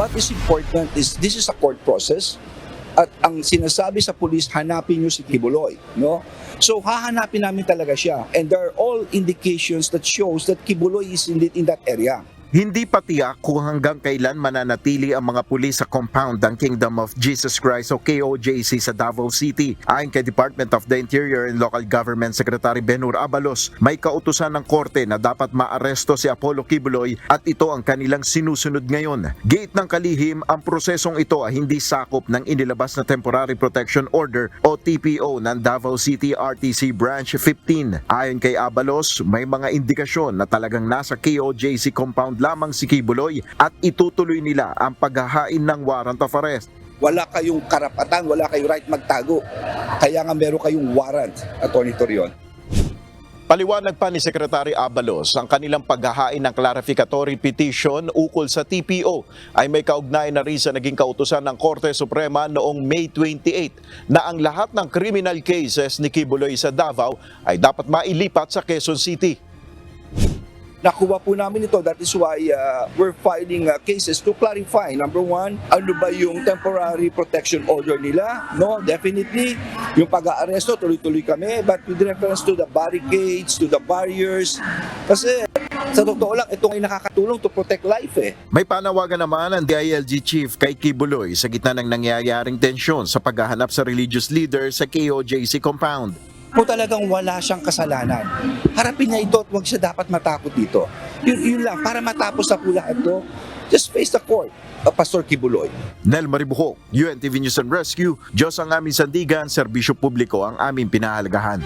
What is important is this is a court process at ang sinasabi sa pulis, hanapin nyo si Kibuloy. No? So hahanapin namin talaga siya and there are all indications that shows that Kibuloy is in that area. Hindi pa tiyak kung hanggang kailan mananatili ang mga pulis sa compound ng Kingdom of Jesus Christ o KOJC sa Davao City. Ayon kay Department of the Interior and Local Government Secretary Benhur Abalos, may kautusan ng korte na dapat maaresto si Apollo Kibuloy at ito ang kanilang sinusunod ngayon. Gate ng kalihim, ang prosesong ito ay hindi sakop ng inilabas na Temporary Protection Order o TPO ng Davao City RTC Branch 15. Ayon kay Abalos, may mga indikasyon na talagang nasa KOJC compound lamang si Kibuloy at itutuloy nila ang paghahain ng warrant of arrest. Wala kayong karapatan, wala kayong right magtago. Kaya nga meron kayong warrant, Atty. Torion. Paliwanag pa ni Secretary Abalos, ang kanilang paghahain ng clarificatory petition ukol sa TPO ay may kaugnayan na rin sa naging kautusan ng Korte Suprema noong May 28 na ang lahat ng criminal cases ni Kibuloy sa Davao ay dapat mailipat sa Quezon City. Nakuha po namin ito. That is why we're filing cases to clarify. Number one, ano ba yung temporary protection order nila? No, definitely. Yung pag-aaresto, tuloy-tuloy kami. But with reference to the barricades, to the barriers, kasi sa totoo lang, ito ay nakakatulong to protect life eh. May panawagan naman ang DILG Chief kay Kibuloy sa gitna ng nangyayaring tensyon sa paghahanap sa religious leader sa KOJC compound. Kung talagang wala siyang kasalanan, harapin niya ito at huwag siya dapat matakot dito. Yun lang, para matapos na po lahat ito, just face the court, Pastor Kibuloy. Nel Maribuhok, UNTV News and Rescue, Diyos ang aming sandigan, serbisyo publiko ang aming pinahalagahan.